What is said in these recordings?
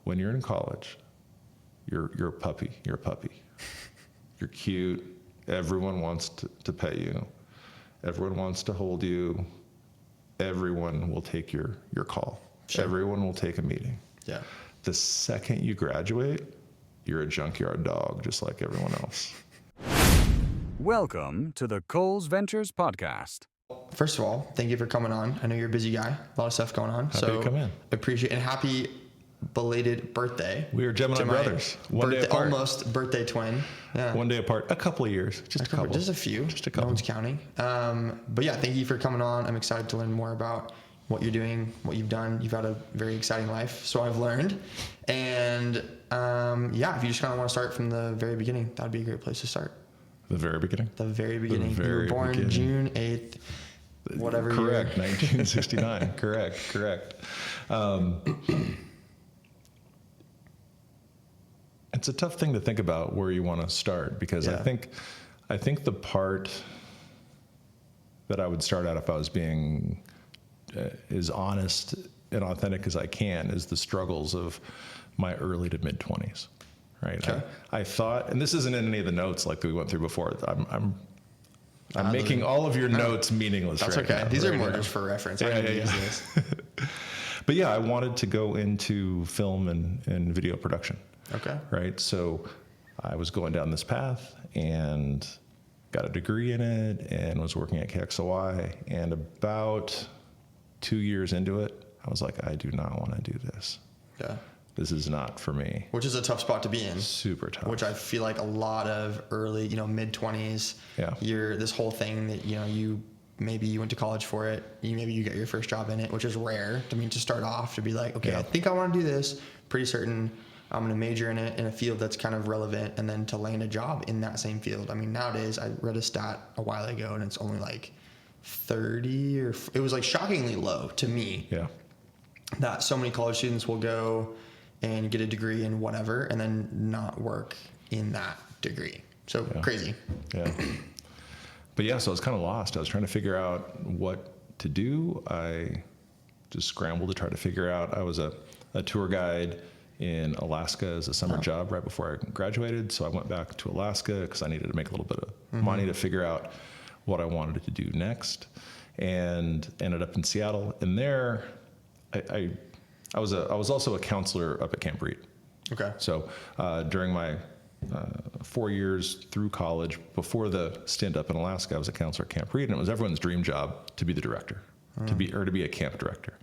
when you're in college, you're a puppy. You're a puppy. You're cute. Everyone wants to pet you. Everyone wants to hold you. Everyone will take your call. Sure. Everyone will take a meeting. Yeah. The second you graduate, you're a junkyard dog, just like everyone else. Welcome to the Coles Ventures Podcast. First of all, thank you for coming on. I know you're a busy guy, a lot of stuff going on. Happy to come in. Appreciate and happy belated birthday. We are Gemini brothers. One day apart. Almost birthday twin. Yeah. One day apart. A couple of years. Just a couple. Just a few. Just a couple. No one's counting. But yeah, thank you for coming on. I'm excited to learn more about what you're doing, what you've done. You've had a very exciting life, so I've learned. And yeah, if you just kind of want to start from the very beginning, that'd be a great place to start. The very beginning? The very beginning. The very you were born beginning. June 8th, whatever year. Correct, 1969. Correct. It's a tough thing to think about where you want to start, because I think the part that I would start out, if I was being as honest and authentic as I can, is the struggles of my early to mid 20s. Right. Okay. I thought, and this isn't in any of the notes like we went through before. I'm making all of your notes meaningless. That's right okay. now, These right are more now. just for reference. Yeah, I can use this. But yeah, I wanted to go into film and video production. Okay. Right. So I was going down this path and got a degree in it and was working at KXOY. And about 2 years into it, I was like, I do not want to do this. Yeah. This is not for me. Which is a tough spot to be in. Super tough. Which I feel like a lot of early, mid 20s. Yeah. You're this whole thing that, maybe you went to college for it. Maybe you got your first job in it, which is rare. To start off, to be like, okay, I think I want to do this. Pretty certain I'm going to major in it in a field that's kind of relevant, and then to land a job in that same field. Nowadays, I read a stat a while ago, and it's only like 30 or it was like shockingly low to me. Yeah. That so many college students will go and get a degree in whatever and then not work in that degree. So crazy. Yeah. But yeah, so I was kind of lost. I was trying to figure out what to do. I just scrambled to try to figure out. I was a tour guide in Alaska as a summer job right before I graduated. So I went back to Alaska because I needed to make a little bit of money to figure out what I wanted to do next, and ended up in Seattle. And there, I was also a counselor up at Camp Reed. Okay. So during my 4 years through college, before the stint up in Alaska, I was a counselor at Camp Reed, and it was everyone's dream job to be the director, to be a camp director.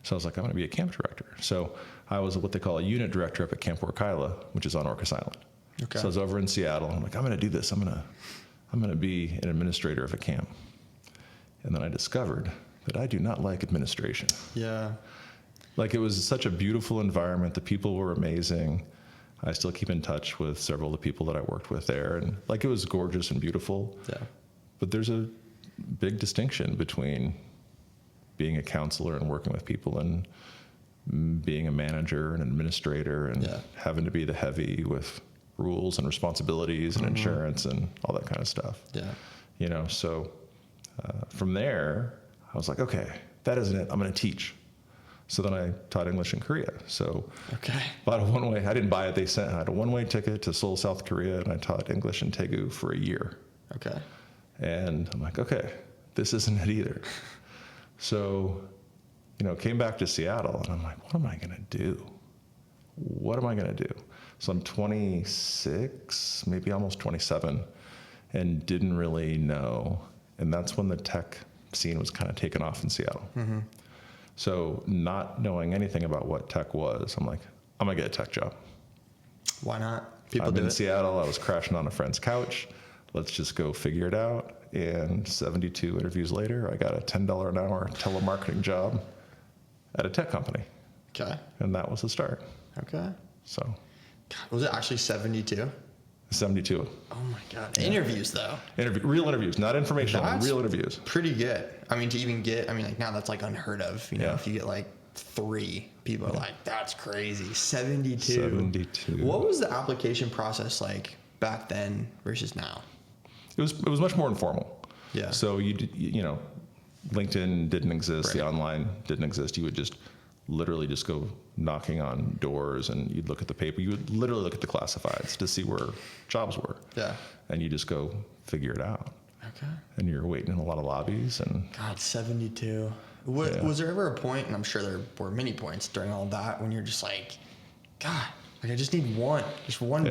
So I was like, I'm going to be a camp director. So I was what they call a unit director up at Camp Orkila, which is on Orcas Island. Okay. So I was over in Seattle, and I'm like, I'm going to do this. I'm going to be an administrator of a camp. And then I discovered that I do not like administration. Yeah. Like, it was such a beautiful environment. The people were amazing. I still keep in touch with several of the people that I worked with there. And like, it was gorgeous and beautiful. Yeah. But there's a big distinction between being a counselor and working with people and being a manager and administrator and having to be the heavy with rules and responsibilities and insurance and all that kind of stuff. Yeah. So from there, I was like, okay, that isn't it. I'm going to teach. So then I taught English in Korea. So bought a one-way. I didn't buy it. I had a one-way ticket to Seoul, South Korea, and I taught English in Daegu for a year. Okay. And I'm like, okay, this isn't it either. So, came back to Seattle, and I'm like, what am I going to do? What am I going to do? So I'm 26, maybe almost 27, and didn't really know. And that's when the tech scene was kind of taken off in Seattle. Mm-hmm. So not knowing anything about what tech was, I'm like, I'm going to get a tech job. Why not? I'm in Seattle. I was crashing on a friend's couch. Let's just go figure it out. And 72 interviews later, I got a $10 an hour telemarketing job at a tech company. Okay. And that was the start. Okay. So. God, was it actually 72? 72. Oh my God. Yeah. Interviews though. Real interviews, not informational, that's real interviews. Pretty good. To even get, now that's like unheard of. If you get like 3, people are like, that's crazy. 72. 72. What was the application process like back then versus now? It was much more informal. Yeah. So LinkedIn didn't exist. Right. The online didn't exist. You would just literally just go knocking on doors, and you'd look at the paper. You would literally look at the classifieds to see where jobs were. Yeah. And you just go figure it out. Okay. And you're waiting in a lot of lobbies. And God, 72. Was there ever a point, and I'm sure there were many points during all that, when you're just like, God, like I just need one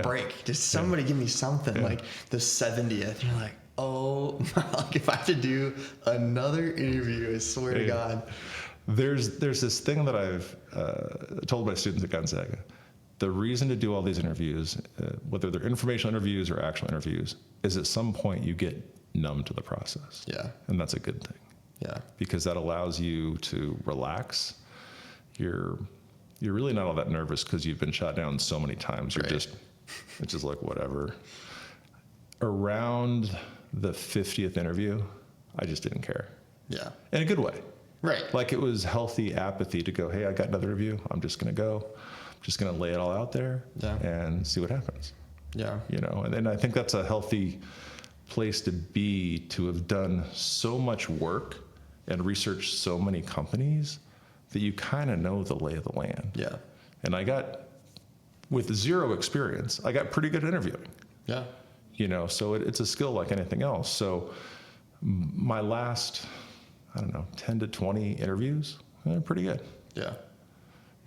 break. Just somebody give me something. Like the 70th. You're like, oh, like if I have to do another interview, I swear to God. There's this thing that I've told my students at Gonzaga. The reason to do all these interviews, whether they're informational interviews or actual interviews, is at some point you get numb to the process. Yeah. And that's a good thing. Yeah. Because that allows you to relax. You're really not all that nervous because you've been shot down so many times. It's just like whatever. Around the 50th interview, I just didn't care. Yeah. In a good way. Right. Like it was healthy apathy to go, hey, I got another interview. I'm just going to go. I'm just going to lay it all out there and see what happens. Yeah. You know, and then I think that's a healthy place to be, to have done so much work and researched so many companies that you kind of know the lay of the land. Yeah. And I got, with zero experience, I got pretty good at interviewing. Yeah. You know, so it's a skill like anything else. So my last, 10 to 20 interviews, they're pretty good. Yeah.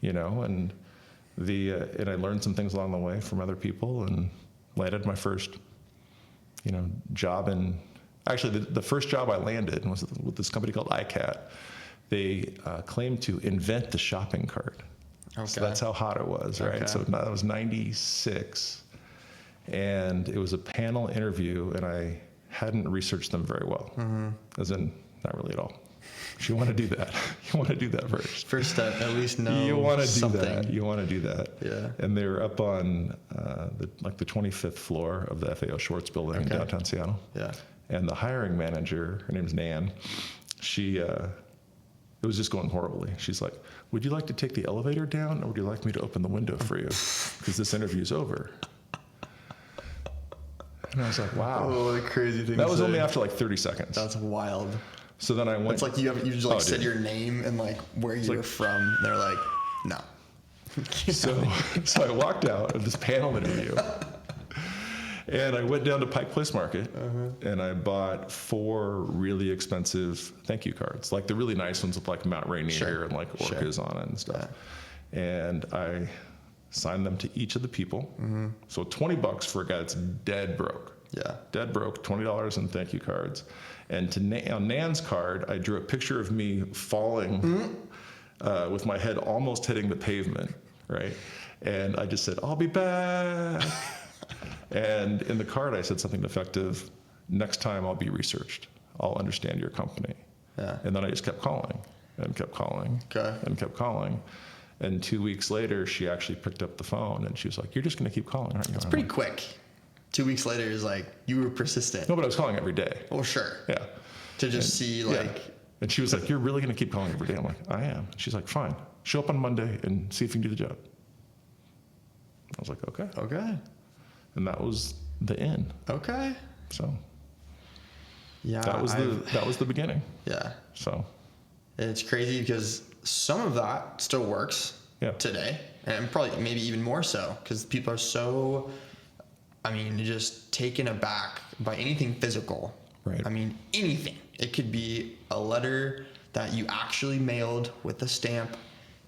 You know, and and I learned some things along the way from other people and landed my first, job in, actually the first job I landed was with this company called iCat. They claimed to invent the shopping cart. Okay. So that's how hot it was, right? Okay. So that was 96. And it was a panel interview, and I hadn't researched them very well. Mm-hmm. As in, not really at all. You want to do that. You want to do that first. First step, at least know you want to do something. that. You want to do that. Yeah. And they were up on the 25th floor of the FAO Schwartz building in downtown Seattle. Yeah. And the hiring manager, her name's Nan, it was just going horribly. She's like, would you like to take the elevator down, or would you like me to open the window for you? Because this interview's over. And I was like, wow. Oh, what a crazy thing. That was only after like 30 seconds. That's wild. So then I went. It's like you just said your name and like where you're from. They're like, no. So I walked out of this panel interview, and I went down to Pike Place Market, and I bought 4 really expensive thank you cards, like the really nice ones with like Mount Rainier and like orcas on it and stuff. Yeah. And I signed them to each of the people. Mm-hmm. So $20 for a guy that's dead broke. Yeah. Dead broke, $20 in thank you cards. And on Nan's card, I drew a picture of me falling with my head almost hitting the pavement, right? And I just said, I'll be back. And in the card, I said something effective, next time I'll be researched. I'll understand your company. Yeah. And then I just kept calling and kept calling and kept calling. And 2 weeks later, she actually picked up the phone and she was like, you're just going to keep calling, aren't you? It's pretty quick. 2 weeks later is like, you were persistent. No, but I was calling every day. Oh, sure. Yeah. To just see like. Yeah. And she was like, you're really going to keep calling every day? I'm like, I am. She's like, fine. Show up on Monday and see if you can do the job. I was like, okay. Okay. And that was the end. Okay. So. Yeah. That was the beginning. Yeah. So. And it's crazy because some of that still works today, and probably maybe even more so because people are so, just taken aback by anything physical. Right. Anything. It could be a letter that you actually mailed with a stamp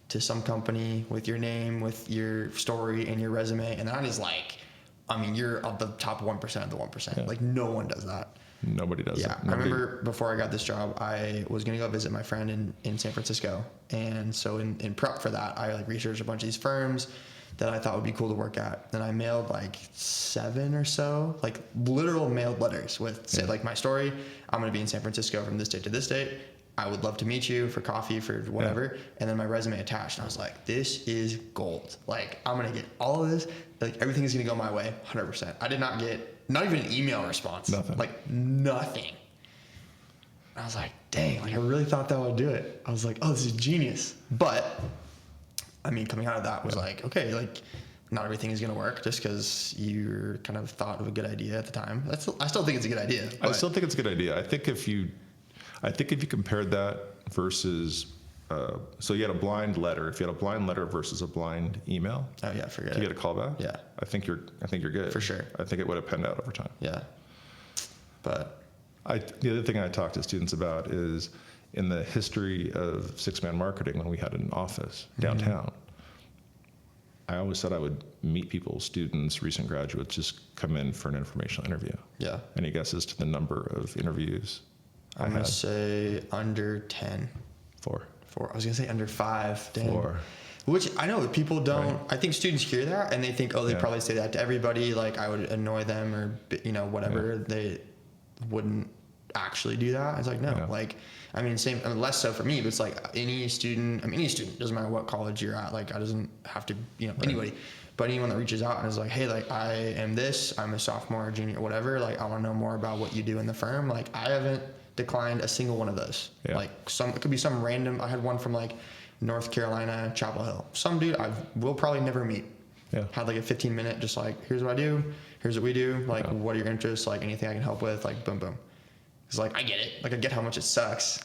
to some company with your name, with your story and your resume, and that is like, you're of the top 1% of the 1%. Yeah. Like no one does that. Nobody does. Yeah, I remember before I got this job, I was going to go visit my friend in San Francisco. And so in prep for that, I researched a bunch of these firms that I thought would be cool to work at. And I mailed 7 or so, literal mailed letters with say my story. I'm going to be in San Francisco from this date to this date. I would love to meet you for coffee, for whatever. Yeah. And then my resume attached. And I was like, this is gold. I'm going to get all of this. Everything is going to go my way 100%. I did not get not even an email response. Nothing. Nothing. I was like, dang, I really thought that would do it. I was like, oh, this is genius. But, coming out of that was okay, not everything is going to work just because you kind of thought of a good idea at the time. I still think it's a good idea. I still think it's a good idea. I think if you compared that versus So you had a blind letter. If you had a blind letter versus a blind email, Oh yeah, forget do you it. get a call back? Yeah. I think you're good. For sure. I think it would have panned out over time. Yeah. But The other thing I talk to students about is in the history of six-man marketing, when we had an office downtown, I always said I would meet people, students, recent graduates, just come in for an informational interview. yeah, Any guesses to the number of interviews I I'm gonna had? say under 10. 4. 4. I was gonna say under 5. Damn. 4. Which I know people don't. Right. I think students hear that and they think, oh, they Yeah. probably say that to everybody. Like I would annoy them or whatever. Yeah. They wouldn't actually do that. It's like no. Yeah. Like I mean, same. I mean, less so for me, but it's like any student. I mean, any student doesn't matter what college you're at. Like I doesn't have to anybody. But anyone that reaches out and is like, hey, like I am this. I'm a sophomore, junior, whatever. Like I want to know more about what you do in the firm. Like I haven't declined a single one of those. Yeah. Like it could be some random. I had one from like North Carolina, Chapel Hill. Some dude we'll probably never meet. Yeah. Had like a 15-minute, just like, here's what I do, here's what we do, like, Yeah. what are your interests, like anything I can help with, like, boom, boom. It's like, I get it. Like, I get how much it sucks,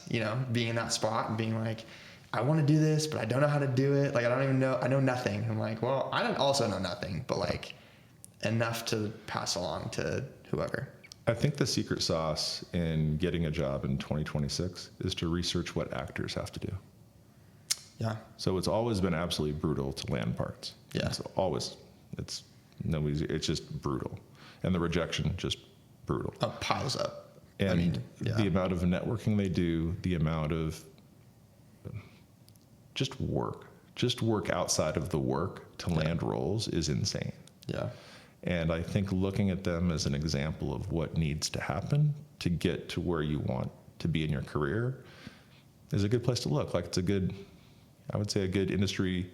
being in that spot and being like, I want to do this, but I don't know how to do it. Like, I don't even know. I know nothing. I'm like, well, I don't also know nothing, but like enough to pass along to whoever. I think the secret sauce in getting a job in 2026 is to research what actors have to do. Yeah. So it's always been absolutely brutal to land parts. Yeah. It's just brutal. And the rejection, just brutal. Oh, piles up. And yeah. the amount of networking they do, the amount of just work outside of the work to land roles is insane. Yeah. And I think looking at them as an example of what needs to happen to get to where you want to be in your career is a good place to look. Like I would say a good industry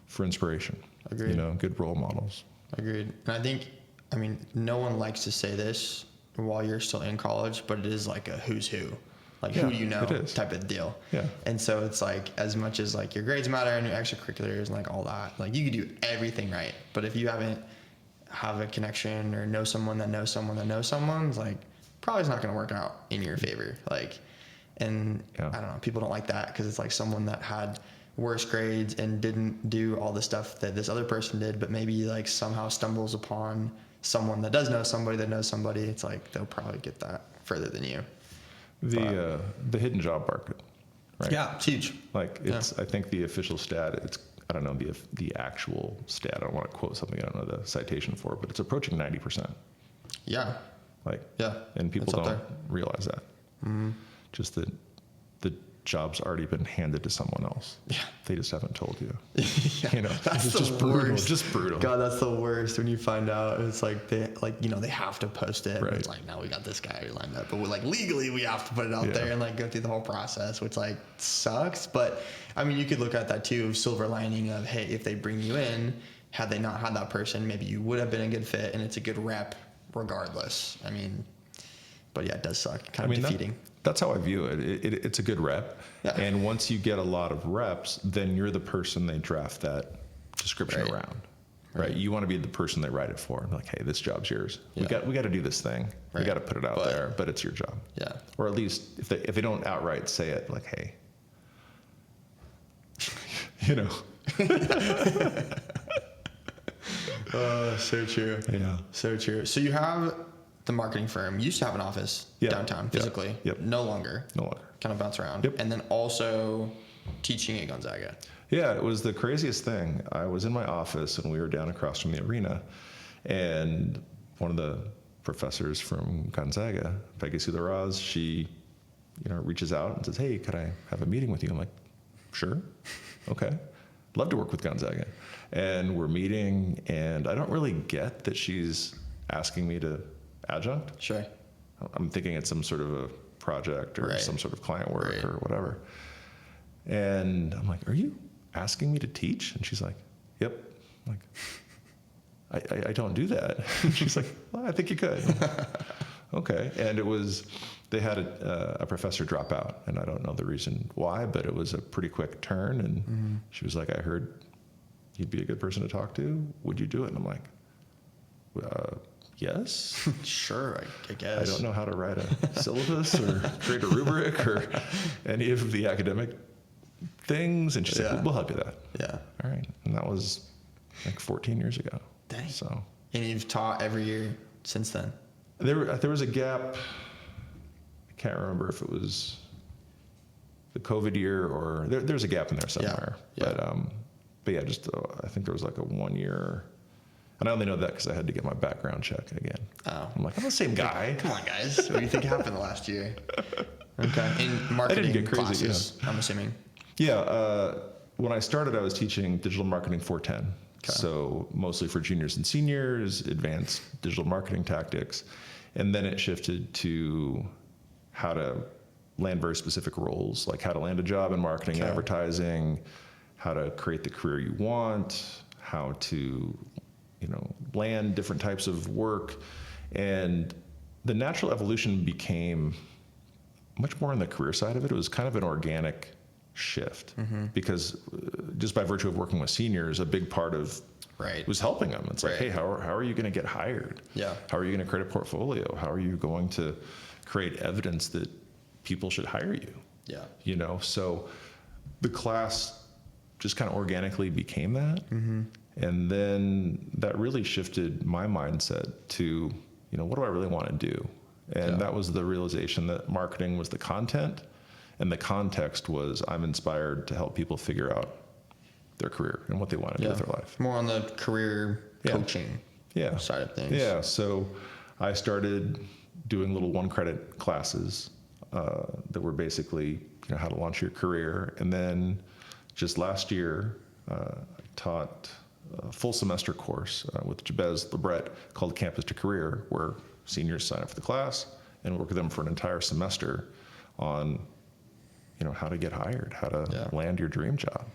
for inspiration. Agreed. Good role models. Agreed. And I think, no one likes to say this while you're still in college, but it is like a who's who. Like Yeah, who do you know it is. type of deal. Yeah. And so it's like as much as like your grades matter and your extracurriculars and like all that, like you could do everything right. But if you have a connection or know someone that knows someone that knows someone, it's like probably it's not going to work out in your favor. Like, and Yeah. I don't know, people don't like that because it's like someone that had worse grades and didn't do all the stuff that this other person did, but maybe like somehow stumbles upon someone that does know somebody that knows somebody. It's like they'll probably get that further than you. The hidden job market, right? Yeah, it's huge. Like I think the official stat, I don't know the actual stat. I don't want to quote something I don't know the citation for, but it's approaching 90%. Yeah. Like, Yeah. and people It's up don't there. realize that. Mm-hmm. Just that the job's already been handed to someone else. Yeah. They just haven't told you. Yeah, that's it's the just brutal. worst. Just brutal. God, that's the worst when you find out. It's like they have to post it. Right. It's like, no, we got this guy lined up, but legally we have to put it out Yeah. there and like go through the whole process, which like sucks. But you could look at that too, silver lining of, hey, if they bring you in, had they not had that person, maybe you would have been a good fit, and it's a good rep regardless. But yeah, it does suck. Kind of defeating. That's how I view it. It's a good rep. Yeah. And once you get a lot of reps, then you're the person they draft that description Right. around. Right. You want to be the person they write it for. Like, hey, this job's yours. Yeah. We got to do this thing. Right. We got to put it out there, but it's your job. Yeah. Or at least if they don't outright say it, like, hey, So true. Yeah. So true. So you have the marketing firm. You used to have an office downtown Yeah. physically. Yep. No longer. No longer. Kind of bounce around. Yep. And then also teaching at Gonzaga. Yeah, it was the craziest thing. I was in my office and we were down across from the arena, and one of the professors from Gonzaga, Peggy Sularaz, she, reaches out and says, "Hey, could I have a meeting with you?" I'm like, "Sure, okay, love to work with Gonzaga." And we're meeting, and I don't really get that she's asking me to adjunct. Sure. I'm thinking it's some sort of a project or some sort of client work or whatever. And I'm like, "Are you asking me to teach?" And she's like, "Yep." I'm like, I don't do that. And she's like, "Well, I think you could." Okay. And they had a professor drop out, and I don't know the reason why, but it was a pretty quick turn. And she was like, "I heard you'd be a good person to talk to. Would you do it?" And I'm like, yes. Sure, I guess. I don't know how to write a syllabus or create a rubric or any of the academic things. And she's like, we'll help you with that. Yeah. All right. And that was like 14 years ago. Dang. So. And you've taught every year since then? There was a gap. I can't remember if it was the COVID year or there's a gap in there somewhere. Yeah. But yeah, just I think there was like a 1 year. And I only know that because I had to get my background check again. Oh. I'm like, I'm the same guy. Come on, guys. What do you think happened last year? Okay. In marketing I didn't get crazy, classes, I'm assuming. Yeah. When I started, I was teaching digital marketing 410. Okay. So mostly for juniors and seniors, advanced digital marketing tactics. And then it shifted to how to land very specific roles, like how to land a job in marketing, advertising, how to create the career you want, how to land different types of work. And the natural evolution became much more on the career side of it. It was kind of an organic shift because just by virtue of working with seniors, a big part of was helping them. It's like, hey, how are you going to get hired? Yeah. How are you going to create a portfolio? How are you going to create evidence that people should hire you? Yeah. So the class just kind of organically became that. And then that really shifted my mindset to, what do I really want to do? And that was the realization that marketing was the content and the context was I'm inspired to help people figure out their career and what they want to do with their life. More on the career coaching side of things. Yeah. So I started doing little 1-credit classes that were basically, how to launch your career. And then just last year, I taught a full semester course with Jabez Lebret called Campus to Career, where seniors sign up for the class and work with them for an entire semester on, how to get hired, how to land your dream job,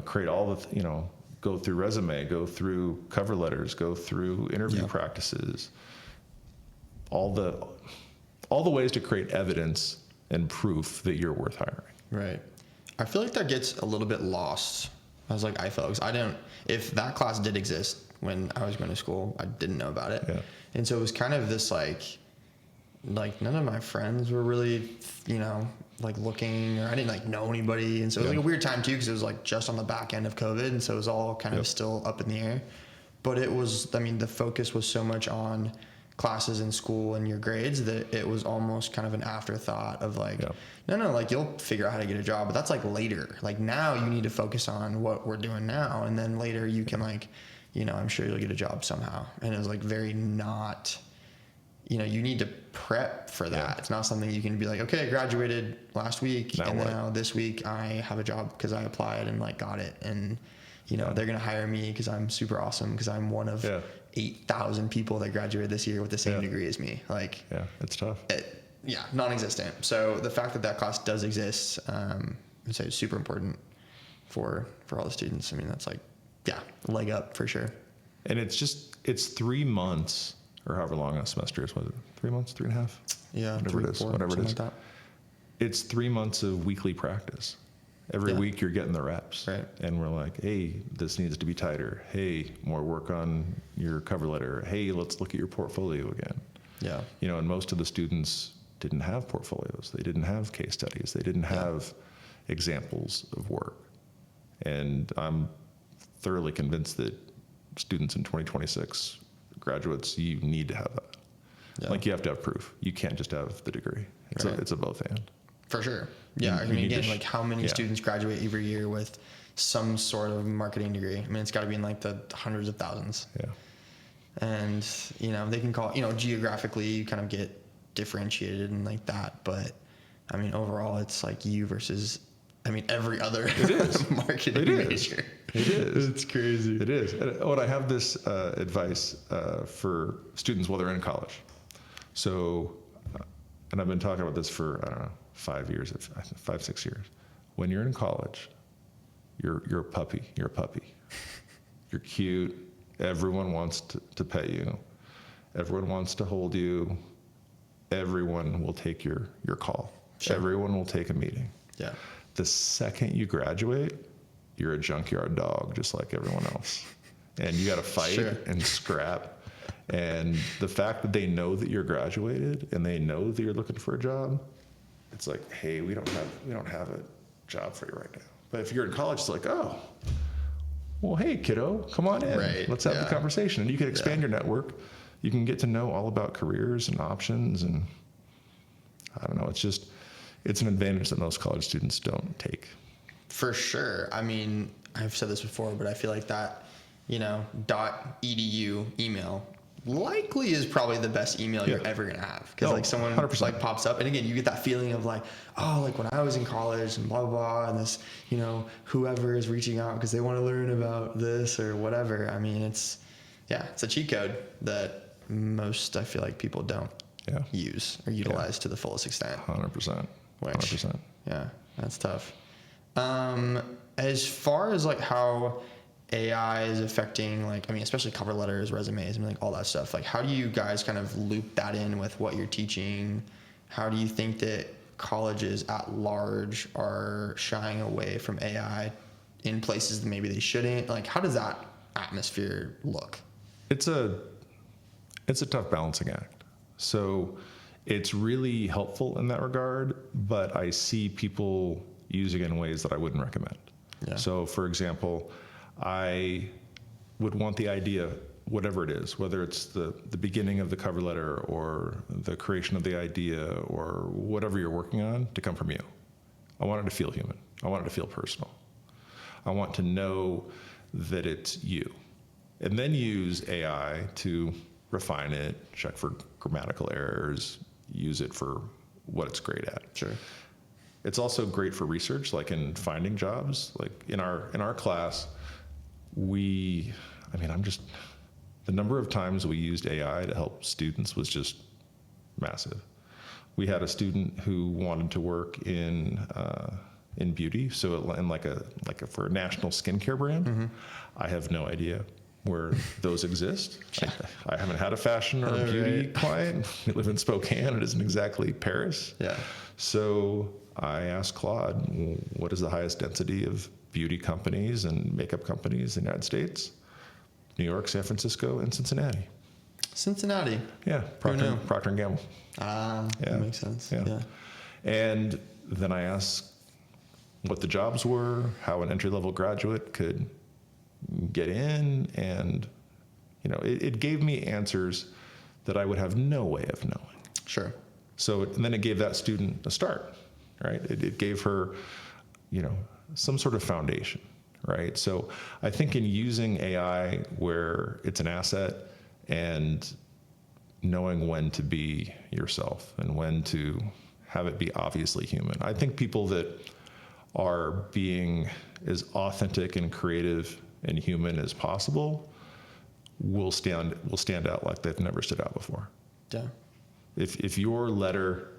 create all the, go through resume, go through cover letters, go through interview practices, all the ways to create evidence and proof that you're worth hiring. Right. I feel like that gets a little bit lost. I was like, if that class did exist when I was going to school, I didn't know about it. Yeah. And so it was kind of this like none of my friends were really, looking, or I didn't know anybody. And so it was like a weird time too, because it was like just on the back end of COVID. And so it was all kind of still up in the air, but it was, the focus was so much on classes in school and your grades that it was almost kind of an afterthought of no, you'll figure out how to get a job, but that's later. Now you need to focus on what we're doing now. And then later you can I'm sure you'll get a job somehow. And it was very not, you need to prep for that. Yeah. It's not something you can be okay, I graduated last week now this week I have a job because I applied and got it. And, they're going to hire me because I'm super awesome because I'm one of 8,000 people that graduated this year with the same degree as me. It's tough. Non-existent. So the fact that class does exist, I'd say it's super important for all the students. That's leg up for sure. And it's 3 months or however long a semester is. Was it 3 months, 3.5? Yeah. Whatever it is. Like that. It's 3 months of weekly practice. Every week you're getting the reps. Right. And we're like, hey, this needs to be tighter. Hey, more work on your cover letter. Hey, let's look at your portfolio again. Yeah. And most of the students didn't have portfolios. They didn't have case studies. They didn't have examples of work. And I'm thoroughly convinced that students in 2026, graduates, you need to have that. Yeah. You have to have proof. You can't just have the degree. It's a both and. For sure. Yeah. Again, how many students graduate every year with some sort of marketing degree? It's got to be in the hundreds of thousands. Yeah. And, they can call, geographically you kind of get differentiated and that. But overall it's you versus, every other marketing major. It is. It's crazy. It is. And I have this advice for students while they're in college. So, and I've been talking about this for, 5 years, 6 years. When you're in college, you're a puppy. You're a puppy. You're cute. Everyone wants to pet you. Everyone wants to hold you. Everyone will take your call. Sure. Everyone will take a meeting. Yeah. The second you graduate, you're a junkyard dog, just like everyone else. And you got to fight and scrap. And the fact that they know that you're graduated and they know that you're looking for a job, it's hey, we don't have it. job for you right now. But if you're in college, it's like, oh, well, hey, kiddo, come on in. Right. Let's have the conversation. And you can expand your network. You can get to know all about careers and options. And I don't know, it's an advantage that most college students don't take. For sure. I mean, I've said this before, but I feel like that, .edu email likely is probably the best email you're ever going to have. Because like someone 100%. like pops up, and again, you get that feeling of like, oh, like when I was in college and blah, blah, blah, and this, whoever is reaching out because they want to learn about this or whatever. I mean, it's a cheat code that most, I feel like, people don't use or utilize to the fullest extent. 100%. 100%. Yeah, that's tough. As far as like how AI is affecting, like, I mean, especially cover letters, resumes, and like all that stuff, like how do you guys kind of loop that in with what you're teaching? How do you think that colleges at large are shying away from AI in places that maybe they shouldn't? Like, how does that atmosphere look? It's a tough balancing act. So it's really helpful in that regard, but I see people using it in ways that I wouldn't recommend. Yeah. So for example, I would want the idea, whatever it is, whether it's the beginning of the cover letter or the creation of the idea or whatever you're working on, to come from you. I want it to feel human. I want it to feel personal. I want to know that it's you. And then use AI to refine it, check for grammatical errors, use it for what it's great at. Sure. It's also great for research, like in finding jobs. Like in our class, the number of times we used AI to help students was just massive. We had a student who wanted to work in beauty, so for a national skincare brand. Mm-hmm. I have no idea where those exist. I haven't had a fashion or a beauty client. We live in Spokane. It isn't exactly Paris. Yeah. So I asked Claude, what is the highest density of beauty companies and makeup companies in the United States? New York, San Francisco, and Cincinnati. Cincinnati. Yeah, Procter & Gamble. That makes sense. Yeah. And then I asked what the jobs were, how an entry-level graduate could get in, and it gave me answers that I would have no way of knowing. Sure. So and then it gave that student a start, right? It gave her, some sort of foundation, right? So I think in using AI where it's an asset and knowing when to be yourself and when to have it be obviously human. I think people that are being as authentic and creative and human as possible will stand out like they've never stood out before. Yeah. If your letter,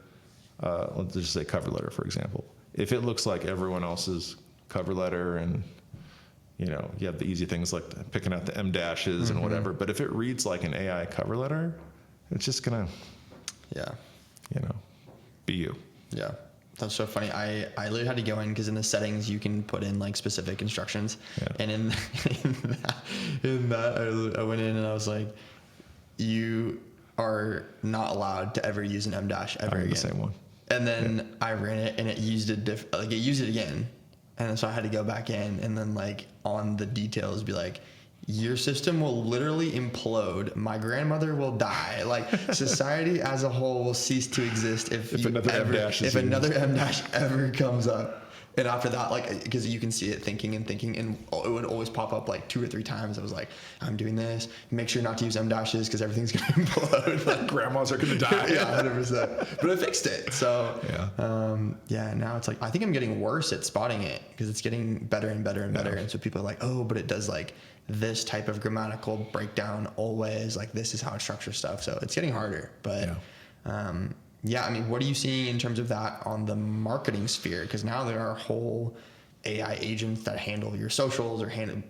let's just say cover letter, for example, if it looks like everyone else's cover letter and, you have the easy things like picking out the M dashes and whatever, but if it reads like an AI cover letter, it's just gonna, be you. Yeah. That's so funny. I literally had to go in because in the settings you can put in like specific instructions, and in that I went in and I was like, you are not allowed to ever use an M dash ever again. The same one. And then I ran it and it used it it used it again, and so I had to go back in and then like on the details be like, your system will literally implode. My grandmother will die. Like society as a whole will cease to exist if another M dash ever comes up. And after that, like, because you can see it thinking, and it would always pop up like 2 or 3 times. I was like, I'm doing this. Make sure not to use M dashes because everything's going to implode. Like, grandmas are going to die. Yeah, 100%. But I fixed it. So, now it's like, I think I'm getting worse at spotting it because it's getting better and better and better. And so people are like, oh, but it does like this type of grammatical breakdown always. Like, this is how it structures stuff. So it's getting harder. But, I mean, what are you seeing in terms of that on the marketing sphere? Because now there are whole AI agents that handle your socials or handle,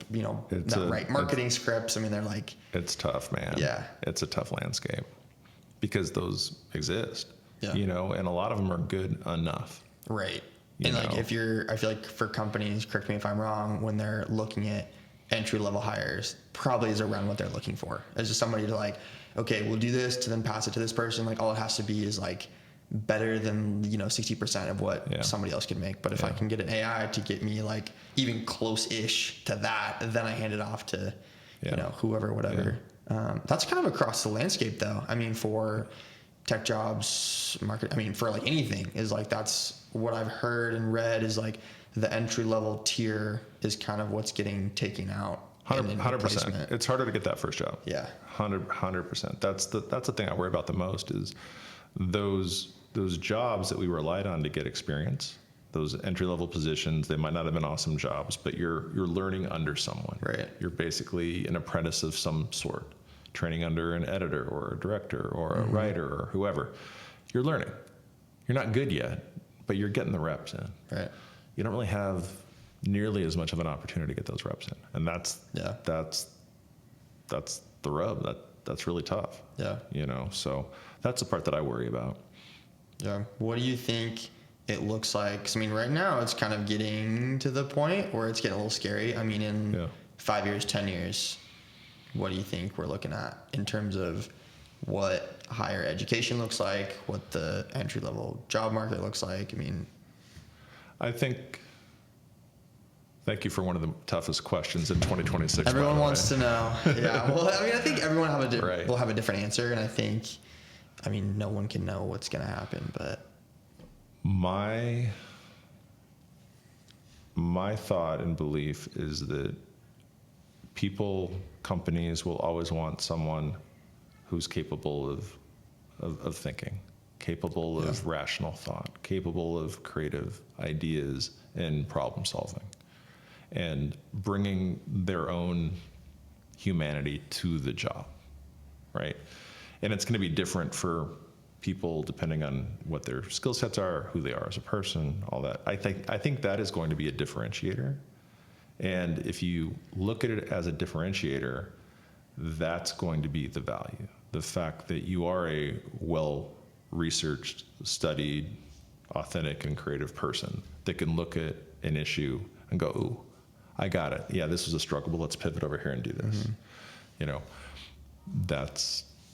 write marketing scripts. I mean, they're like... It's tough, man. Yeah. It's a tough landscape because those exist, yeah. And a lot of them are good enough. Right. And like I feel like for companies, correct me if I'm wrong, when they're looking at entry-level hires, probably is around what they're looking for. It's just somebody to like, okay, we'll do this to then pass it to this person. Like all it has to be is like better than 60% of what somebody else could make. But if I can get an AI to get me like even close-ish to that, then I hand it off to whoever, whatever. That's kind of across the landscape, though. I mean, for tech jobs, for like anything, is like that's what I've heard and read is like the entry level tier is kind of what's getting taken out. 100%. It's harder to get that first job. Yeah. 100%. That's the thing I worry about the most is those jobs that we relied on to get experience, those entry level positions. They might not have been awesome jobs, but you're learning under someone. Right. You're basically an apprentice of some sort, training under an editor or a director or a writer or whoever. You're learning. You're not good yet, but you're getting the reps in. Right. You don't really have nearly as much of an opportunity to get those reps in, and that's the rub. That's really tough. Yeah. So that's the part that I worry about. Yeah. What do you think it looks like? 'Cause, I mean, right now it's kind of getting to the point where it's getting a little scary. I mean, in 5 years, 10 years, what do you think we're looking at in terms of what higher education looks like, what the entry level job market looks like? I mean, thank you for one of the toughest questions in 2026. Everyone wants to know. Yeah. Well, I mean, I think everyone will have a different answer. And I think, no one can know what's going to happen, but my thought and belief is that companies will always want someone who's capable of thinking, capable of rational thought, capable of creative ideas and problem solving, and bringing their own humanity to the job, right? And it's going to be different for people depending on what their skill sets are, who they are as a person, all that. I think that is going to be a differentiator. And if you look at it as a differentiator, that's going to be the value. The fact that you are a well-researched, studied, authentic, and creative person that can look at an issue and go, ooh, I got it. Yeah, this was a struggle, but let's pivot over here and do this.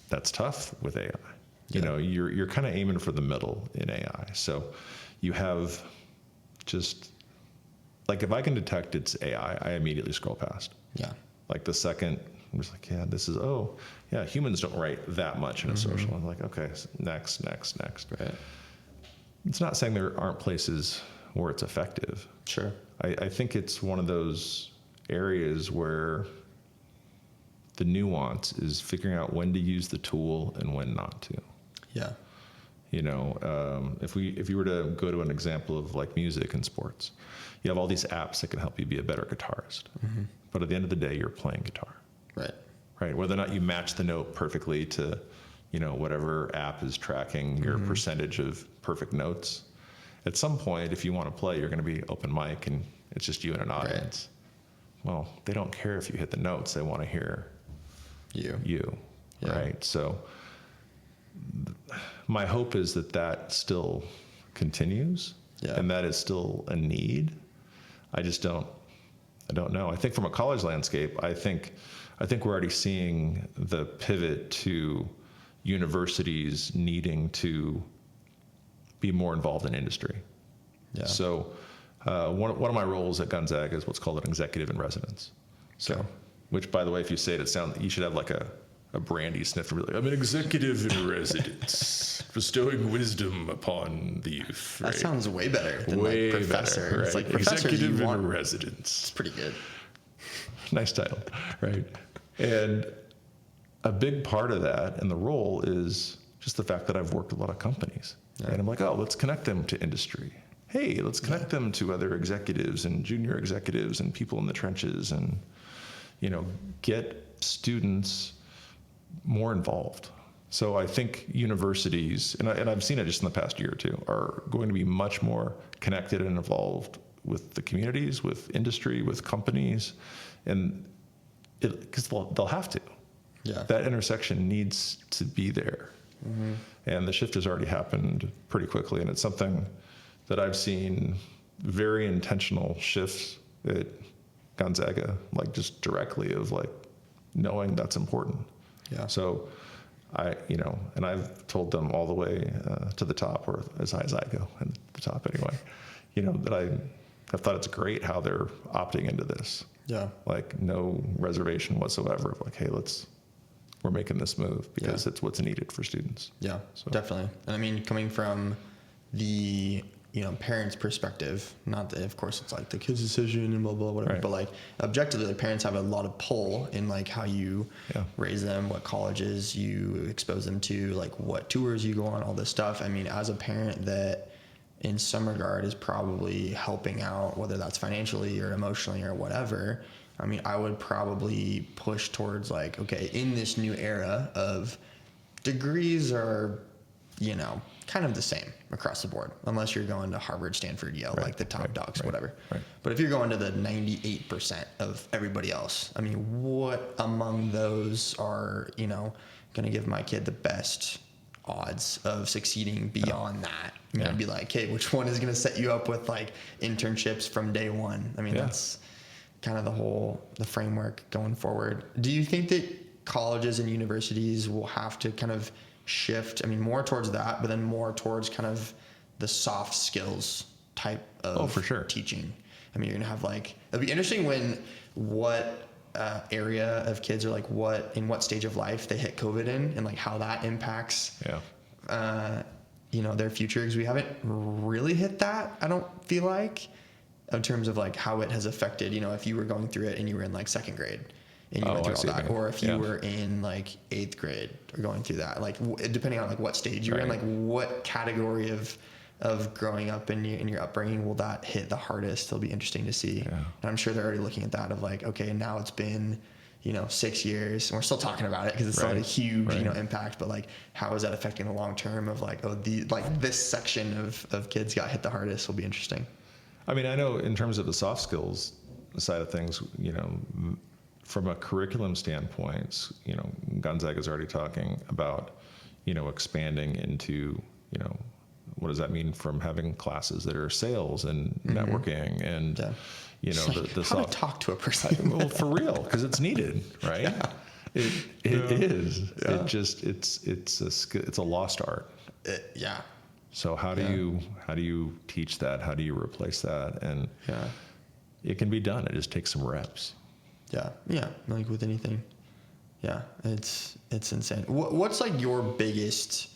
That's tough with AI. You're kind of aiming for the middle in AI. So you have just, like, if I can detect it's AI, I immediately scroll past. Yeah. Like the second, I'm just like, humans don't write that much in a social. I'm like, okay, next. Right. It's not saying there aren't places where it's effective. Sure. I think it's one of those areas where the nuance is figuring out when to use the tool and when not to. Yeah. If you were to go to an example of like music and sports, you have all these apps that can help you be a better guitarist. But at the end of the day, you're playing guitar. Right. Whether or not you match the note perfectly to, whatever app is tracking your percentage of perfect notes. At some point, if you want to play, you're going to be open mic and it's just you and an audience. Right. Well, they don't care if you hit the notes. They want to hear you. Yeah. Right. So my hope is that still continues and that is still a need. I don't know. I think from a college landscape, I think we're already seeing the pivot to universities needing to be more involved in industry. Yeah. So one of my roles at Gonzaga is what's called an executive in residence. So, which, by the way, if you say it, you should have like a brandy sniff and be like, I'm an executive in residence, bestowing wisdom upon the youth. Right? That sounds way better than like professor. Better, right? It's like professor executive in residence. It's pretty good. Nice title, right? And a big part of that and the role is just the fact that I've worked with a lot of companies. Yeah. And I'm like, let's connect them to industry. Hey, let's connect them to other executives and junior executives and people in the trenches and, get students more involved. So I think universities, and I've seen it just in the past year or two, are going to be much more connected and involved with the communities, with industry, with companies, and because they'll have to. Yeah. That intersection needs to be there. And the shift has already happened pretty quickly, and it's something that I've seen very intentional shifts at Gonzaga, like just directly of like knowing that's important. Yeah. So and I've told them all the way to the top, or as high as I go, and the top anyway, that I thought it's great how they're opting into this. Yeah. Like no reservation whatsoever. Like, hey, we're making this move because it's what's needed for students. Yeah, so. Definitely. And I mean, coming from the, parents' perspective, not that of course it's like the kid's decision and blah, blah, whatever, right. but like objectively the parents have a lot of pull in like how you raise them, what colleges you expose them to, like what tours you go on, all this stuff. I mean, as a parent that in some regard is probably helping out, whether that's financially or emotionally or whatever, I mean, I would probably push towards like, okay, in this new era of degrees are, kind of the same across the board, unless you're going to Harvard, Stanford, Yale, like the top dogs, whatever. Right. But if you're going to the 98% of everybody else, I mean, what among those are, going to give my kid the best odds of succeeding beyond that? I mean, I'd be like, okay, which one is going to set you up with like internships from day one? I mean, that's kind of the framework going forward. Do you think that colleges and universities will have to kind of shift, I mean, more towards that, but then more towards kind of the soft skills type of for sure. teaching? I mean, you're going to have like, it'll be interesting when what area of kids are like in what stage of life they hit COVID in, and like how that impacts their future, because we haven't really hit that, I don't feel like, in terms of like how it has affected, if you were going through it and you were in like second grade and you went through all that, or if you were in like 8th grade or going through that, like depending on like what stage you're in, like what category of growing up in your upbringing will that hit the hardest? It'll be interesting to see. And I'm sure they're already looking at that of like, okay, now it's been 6 years and we're still talking about it because it's not a huge impact, but like how is that affecting the long term of like, this section of kids got hit the hardest? Will be interesting. I mean, I know in terms of the soft skills side of things, from a curriculum standpoint, Gonzaga is already talking about, expanding into, what does that mean from having classes that are sales and networking and, the how to talk to a person. Well, for real, because it's needed, right? It is. It just it's a lost art. So how do you teach that? How do you replace that? And it can be done. It just takes some reps. Yeah. Like with anything. Yeah. It's insane. What's like your biggest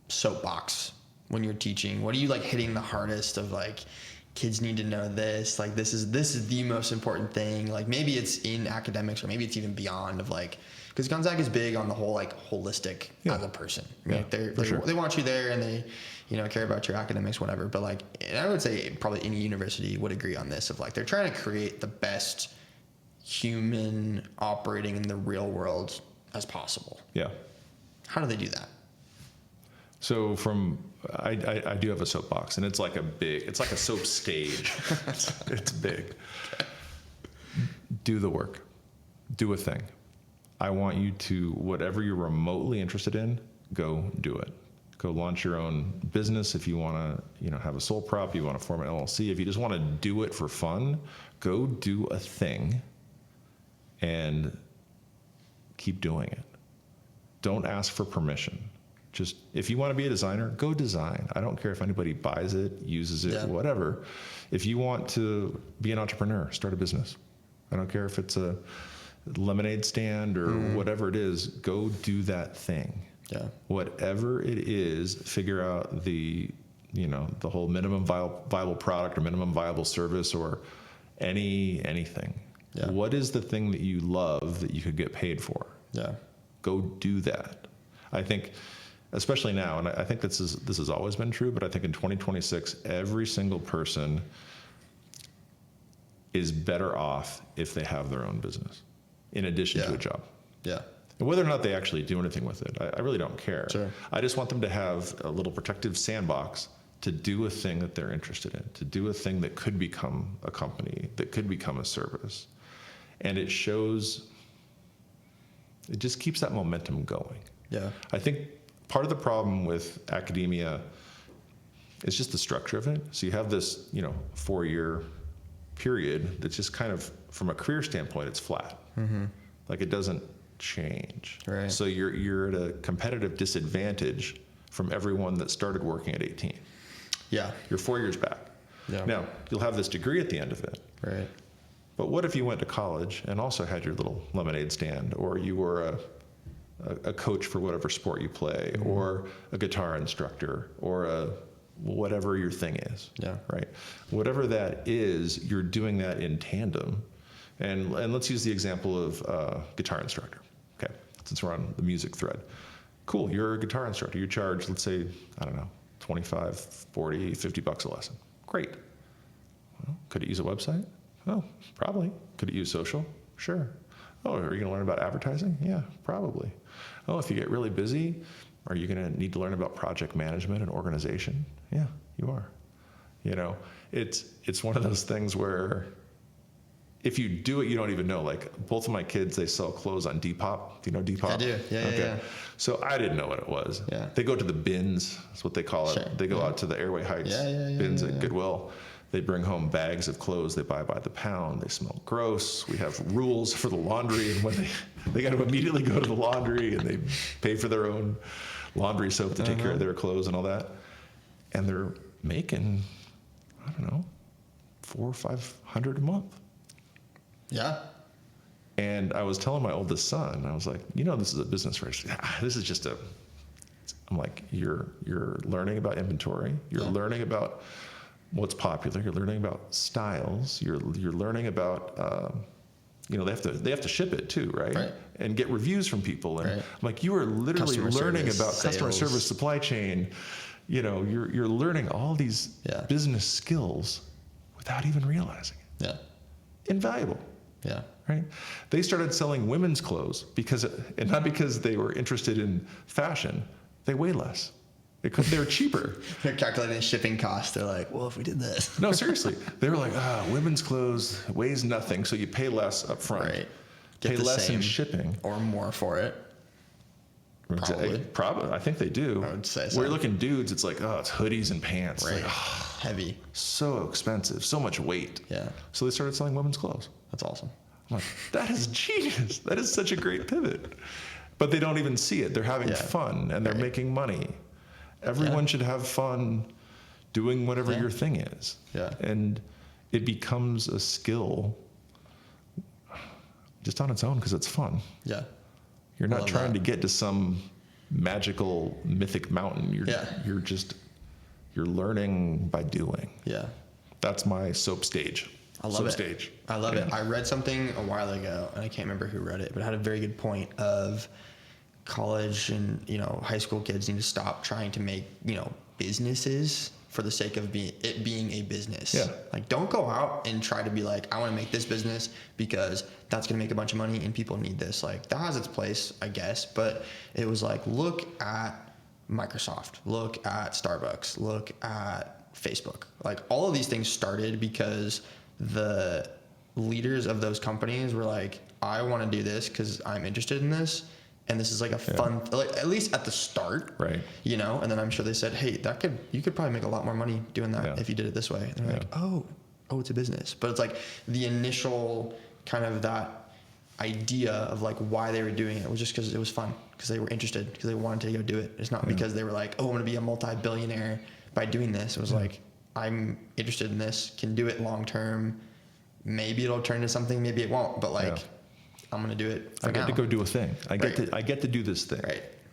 soapbox when you're teaching? What are you like hitting the hardest of like, kids need to know this, like this is the most important thing? Like maybe it's in academics or maybe it's even beyond of like, because Gonzaga is big on the whole like holistic as a person. Like they want you there and they, care about your academics, whatever. But like, and I would say probably any university would agree on this of like, they're trying to create the best human operating in the real world as possible. Yeah. How do they do that? So I do have a soapbox, and it's like a soap stage. It's big. Do the work. Do a thing. I want you to, whatever you're remotely interested in, go do it. Go launch your own business. If you want to, have a sole prop, you want to form an LLC. If you just want to do it for fun, go do a thing and keep doing it. Don't ask for permission. Just, if you want to be a designer, go design. I don't care if anybody buys it, uses it, whatever. If you want to be an entrepreneur, start a business. I don't care if it's a lemonade stand or whatever it is, go do that thing. Whatever it is, figure out the whole minimum viable product or minimum viable service or anything. What is the thing that you love that you could get paid for? Go do that. I think, especially now, and I think this has always been true, but I think in 2026, every single person is better off if they have their own business in addition to a job. And whether or not they actually do anything with it, I really don't care. I just want them to have a little protective sandbox to do a thing that they're interested in, to do a thing that could become a company, that could become a service. And it just keeps that momentum going. I think part of the problem with academia is just the structure of it. So you have this, 4-year period that's just kind of, from a career standpoint, it's flat. Like it doesn't change. Right. So you're at a competitive disadvantage from everyone that started working at 18. Yeah. You're 4 years back. Yeah. Now, you'll have this degree at the end of it. Right. But what if you went to college and also had your little lemonade stand, or you were a coach for whatever sport you play, or a guitar instructor, or a whatever your thing is. Yeah. Right. Whatever that is, you're doing that in tandem. And let's use the example of guitar instructor. Okay. Since we're on the music thread. Cool. You're a guitar instructor. You charge, let's say, I don't know, 25, 40, $50 a lesson. Great. Well, could it use a website? Oh, probably. Could it use social? Sure. Oh, are you going to learn about advertising? Yeah, probably. Oh, if you get really busy, are you going to need to learn about project management and organization? Yeah, you are. You know, it's one of those things where if you do it, you don't even know. Like both of my kids, they sell clothes on Depop. Do you know Depop? I do. Yeah, okay. Yeah. So I didn't know what it was. Yeah. They go to the bins. That's what they call it. Sure. They go out to the Airway Heights bins at Goodwill. They bring home bags of clothes they buy by the pound. They smell gross. We have rules for the laundry, and when they got to immediately go to the laundry, and they pay for their own laundry soap to take care of their clothes and all that. And they're making, I don't know, $400 or $500 a month. Yeah. And I was telling my oldest son, I was like, you know, this is a business race. This is just I'm like, you're learning about inventory. You're learning about what's popular. You're learning about styles. You're learning about, you know, they have to ship it too, right? And get reviews from people. And I'm like, you are literally learning about customer service, supply chain. You know, you're learning all these business skills without even realizing it. Yeah. Invaluable. Yeah. Right. They started selling women's clothes and not because they were interested in fashion. They weigh less. They're cheaper. They're calculating shipping costs. They're like, well, if we did this. No, seriously. They were like, women's clothes weighs nothing, so you pay less up front. Right. Pay less in shipping. Or more for it. Probably. I think they do. I would say so. Where you're looking dudes, it's like, it's hoodies and pants. Right. Like, heavy. So expensive. So much weight. Yeah. So they started selling women's clothes. That's awesome. I'm like, that is genius. That is such a great pivot. But they don't even see it. They're having fun and they're making money. Everyone should have fun doing whatever your thing is. Yeah. And it becomes a skill just on its own because it's fun. Yeah. You're not trying to get to some magical mythic mountain. You're learning by doing. Yeah. That's my soap stage. I love it. I love it. I read something a while ago, and I can't remember who read it, but it had a very good point of college and, high school kids need to stop trying to make, businesses for the sake of it being a business. Yeah. Like, don't go out and try to be like, I want to make this business because that's going to make a bunch of money and people need this. Like, that has its place, I guess. But it was like, look at Microsoft, look at Starbucks, look at Facebook. Like, all of these things started because the leaders of those companies were like, I want to do this because I'm interested in this. And this is like a fun, like, at least at the start, right? And then I'm sure they said, hey, you could probably make a lot more money doing that if you did it this way. And they're like, oh, it's a business. But it's like the initial kind of that idea of like why they were doing it was just because it was fun, because they were interested, because they wanted to go do it. It's not because they were like, oh, I'm going to be a multi-billionaire by doing this. It was like, I'm interested in this, can do it long term. Maybe it'll turn into something, maybe it won't. But like, I'm going to do it for I get now. to go do a thing. I get to do this thing.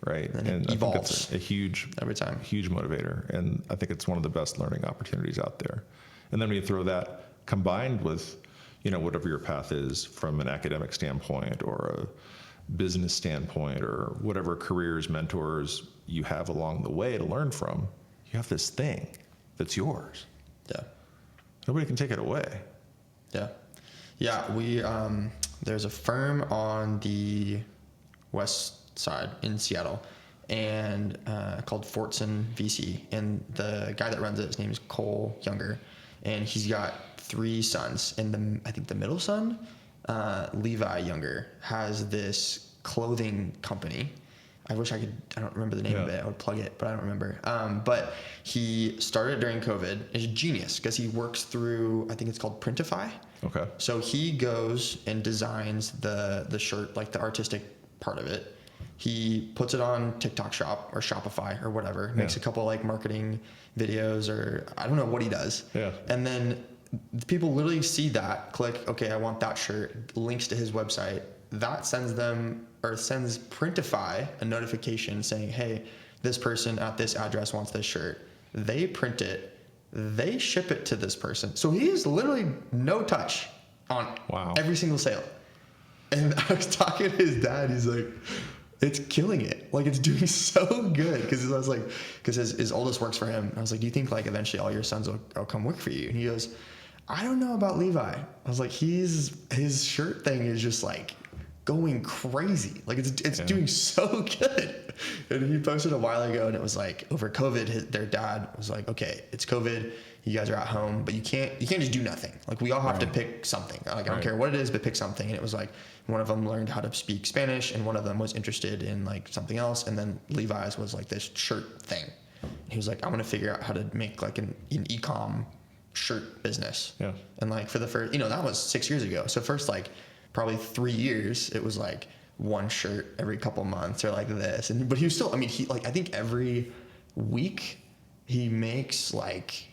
Right. And it evolves. I think it's a huge motivator. And I think it's one of the best learning opportunities out there. And then when you throw that combined with, whatever your path is from an academic standpoint or a business standpoint or whatever careers, mentors you have along the way to learn from, you have this thing that's yours. Yeah. Nobody can take it away. Yeah. Yeah. We, there's a firm on the west side in Seattle and called Fortson VC. And the guy that runs it, his name is Cole Younger. And he's got 3 sons. And I think the middle son, Levi Younger, has this clothing company. I don't remember the name of it. I would plug it, but I don't remember. But he started during COVID. He's a genius because he works through, I think it's called Printify. Okay. So he goes and designs the shirt, like the artistic part of it. He puts it on TikTok Shop or Shopify or whatever, makes a couple like marketing videos, or I don't know what he does. Yeah. And then people literally see that, click, okay, I want that shirt, links to his website. That sends them, or sends Printify a notification saying, hey, this person at this address wants this shirt. They print it, they ship it to this person. So he is literally no touch on every single sale. And I was talking to his dad, he's like, it's killing it. Like, it's doing so good. Because I was like, because his oldest works for him. I was like, do you think like eventually all your sons will come work for you? And he goes, I don't know about Levi. I was like, his shirt thing is just like going crazy. Like it's doing so good. And he posted a while ago, and it was like, over COVID, their dad was like, okay, it's COVID. You guys are at home, but you can't just do nothing. Like, we all have to pick something. Like, I don't care what it is, but pick something. And it was like, one of them learned how to speak Spanish, and one of them was interested in like something else. And then Levi's was like this shirt thing. And he was like, I'm going to figure out how to make like an e-com shirt business. Yeah. And like for the first, that was 6 years ago. So first, like probably 3 years, it was like one shirt every couple months or like this. But he was still, he like, I think every week he makes like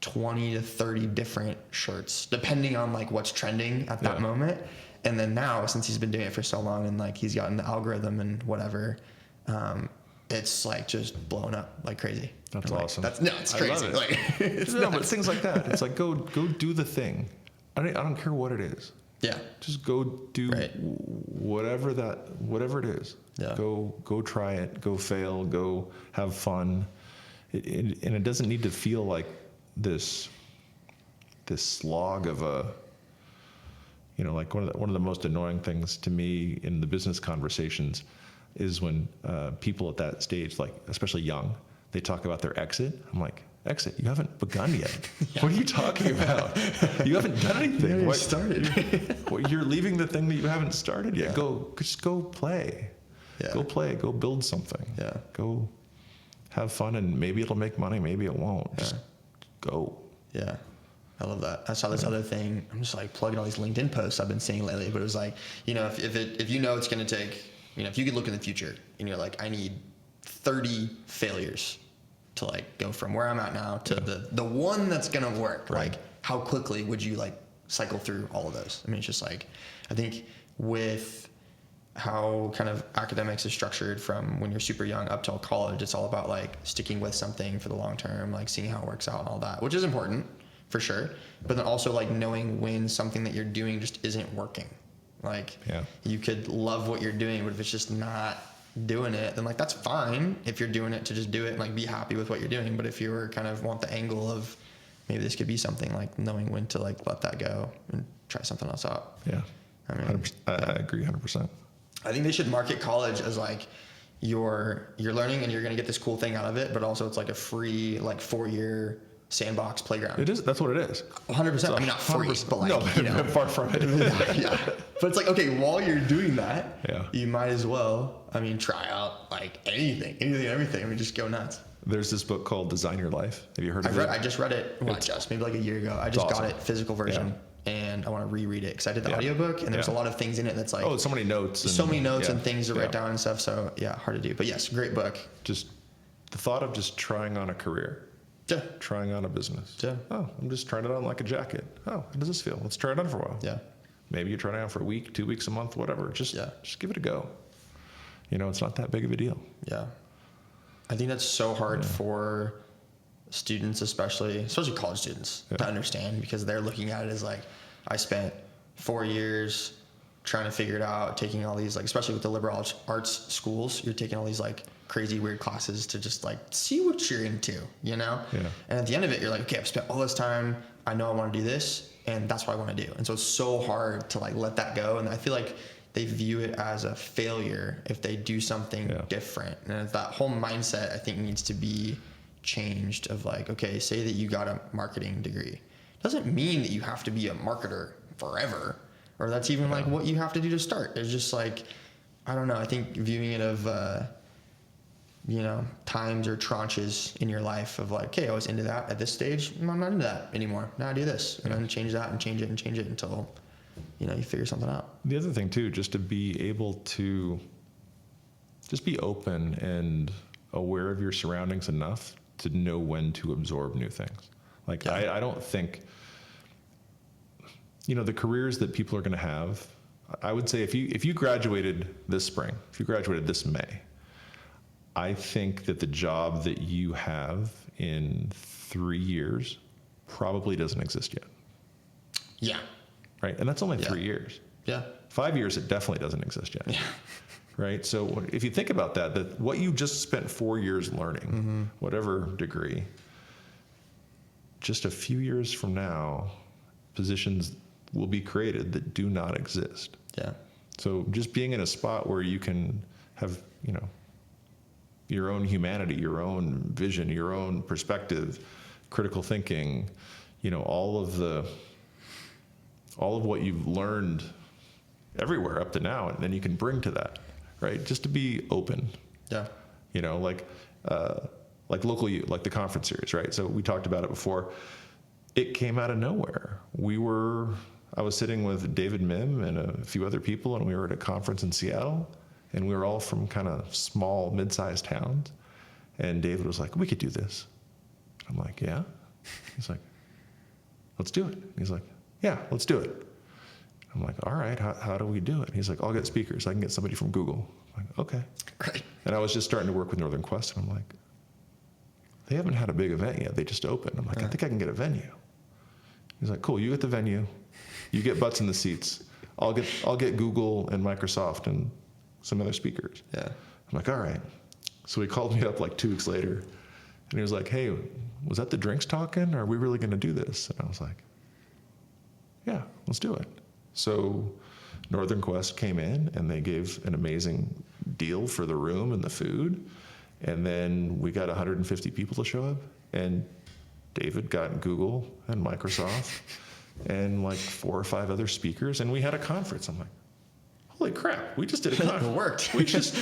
20 to 30 different shirts, depending on like what's trending at that moment. And then now, since he's been doing it for so long, and like he's gotten the algorithm and whatever, it's like just blown up like crazy. That's like, awesome. It's crazy. I love it. Like, it's but things like that. It's like go do the thing. I don't care what it is. Yeah. Just go do whatever it is. Yeah. Go try it. Go fail. Go have fun. And it doesn't need to feel like this slog of a. Like one of the most annoying things to me in the business conversations is when people at that stage, like especially young, they talk about their exit. I'm like, exit? You haven't begun yet. What are you talking about? You haven't done anything. You started. You're leaving the thing that you haven't started yet. Just go play. Yeah. Go play. Go build something. Yeah. Go have fun, and maybe it'll make money. Maybe it won't. Yeah. Just go. Yeah. I love that. I saw this other thing. I'm just like plugging all these LinkedIn posts I've been seeing lately, but it was like, if it's going to take, if you could look in the future and you're like, I need 30 failures to like go from where I'm at now to the one that's going to work. Right. Like, how quickly would you like cycle through all of those? It's just like, I think with how kind of academics is structured from when you're super young up till college, it's all about like sticking with something for the long term, like seeing how it works out and all that, which is important. For sure. But then also like knowing when something that you're doing just isn't working. Like you could love what you're doing, but if it's just not doing it, then like that's fine if you're doing it to just do it and like be happy with what you're doing. But if you were kind of want the angle of maybe this could be something, like knowing when to like let that go and try something else out. Yeah. I agree 100%. I think they should market college as like you're learning and you're going to get this cool thing out of it, but also it's like a free like 4-year sandbox playground. It is. That's what it is. 100%. So not free, but like, no, far from it. Yeah. But it's like, okay, while you're doing that, you might as well, try out like anything, everything. Just go nuts. There's this book called Design Your Life. Have you heard of it? I just read it. Maybe like a year ago. I just got it, physical version. And I want to reread it because I did the audiobook, and there's a lot of things in it that's like, so many notes. And things to write down and stuff. So hard to do. But yes, great book. Just the thought of just trying on a career. Yeah. Trying on a business. Yeah. Oh, I'm just trying it on like a jacket. Oh, how does this feel? Let's try it on for a while. Yeah. Maybe you try it on for a week, 2 weeks, a month, whatever. Just give it a go. It's not that big of a deal. Yeah. I think that's so hard for students, especially college students, to understand, because they're looking at it as like, I spent 4 years trying to figure it out, taking all these, like, especially with the liberal arts schools, you're taking all these like crazy weird classes to just like see what you're into, And at the end of it, you're like, okay, I've spent all this time, I know I want to do this, and that's what I want to do. And so it's so hard to like let that go. And I feel like they view it as a failure if they do something different. And that whole mindset, I think, needs to be changed of like, okay, say that you got a marketing degree. Doesn't mean that you have to be a marketer forever, or that's even like what you have to do to start. It's just like, I don't know. I think viewing it of, times or tranches in your life of like, okay, I was into that at this stage. I'm not into that anymore. Now I do this, and then change that and change it until, you figure something out. The other thing too, just to be able to just be open and aware of your surroundings enough to know when to absorb new things. Like, I don't think, the careers that people are going to have, I would say if you graduated this spring, if you graduated this May, I think that the job that you have in 3 years probably doesn't exist yet. Yeah. Right? And that's only 3 years. Yeah. 5 years, it definitely doesn't exist yet. Yeah. Right? So if you think about that what you just spent 4 years learning, whatever degree, just a few years from now, positions will be created that do not exist. Yeah. So just being in a spot where you can have, your own humanity, your own vision, your own perspective, critical thinking, all of what you've learned everywhere up to now, and then you can bring to that, right? Just to be open. Yeah. Like LocalU, like the conference series, right? So we talked about it before. It came out of nowhere. I was sitting with David Mim and a few other people, and we were at a conference in Seattle, and we were all from kind of small, mid-sized towns. And David was like, "We could do this." I'm like, "Yeah?" He's like, "Let's do it." He's like, "Yeah, let's do it." I'm like, "All right, how do we do it?" He's like, "I'll get speakers. I can get somebody from Google." I'm like, "Okay." Great. And I was just starting to work with Northern Quest, and I'm like, "They haven't had a big event yet. They just opened." I'm like, "I think I can get a venue." He's like, "Cool, you get the venue. You get butts in the seats. I'll get Google and Microsoft and some other speakers." Yeah. I'm like, "All right." So he called me up like 2 weeks later, and he was like, "Hey, was that the drinks talking? Or are we really going to do this?" And I was like, "Yeah, let's do it." So Northern Quest came in, and they gave an amazing deal for the room and the food. And then we got 150 people to show up, and David got Google and Microsoft and like 4 or 5 other speakers, and we had a conference. I'm like, holy crap, we just did a conference. It worked. we just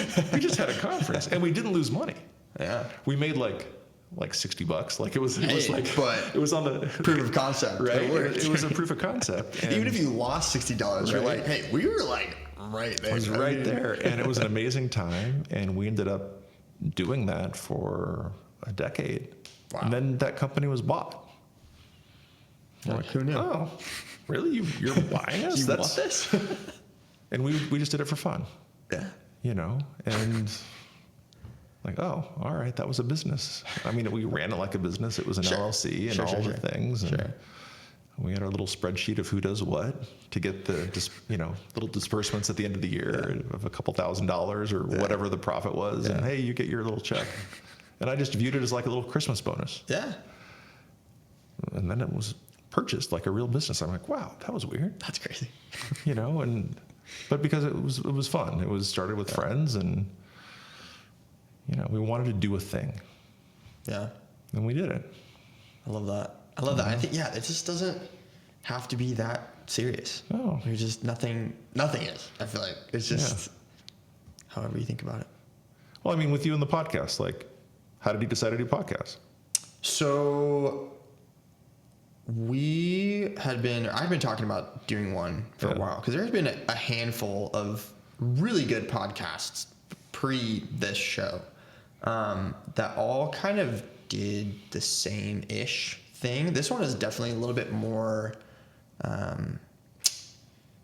had a conference, and we didn't lose money. Yeah. We made like $60. Like it was but it was on the proof of concept. right. It worked. It was a proof of concept. And even if you lost $60, you're Right. like, hey, we were like right there. it was right there, and it was an amazing time, and we ended up doing that for a decade. Wow. And then that company was bought. Like, who knew? Oh, really? You're buying us? You want this? And we just did it for fun. Yeah. And like, oh, all right, that was a business. I mean, we ran it like a business. It was an Sure. LLC and all the things. And we had our little spreadsheet of who does what to get the little disbursements at the end of the year of a couple $1,000s or whatever the profit was. Yeah. And hey, you get your little check. And I just viewed it as like a little Christmas bonus. Yeah. And then it was purchased like a real business. I'm like, wow, that was weird. That's crazy. But because it was fun. It was started with friends, and we wanted to do a thing. Yeah. And we did it. I love that. I think, it just doesn't have to be that serious. No. You're just nothing is. I feel like it's just however you think about it. Well, I mean, with you and the podcast, like, how did you decide to do podcasts? So I've been talking about doing one for a while, because there's been a handful of really good podcasts pre this show that all kind of did the same-ish thing. This one is definitely a little bit more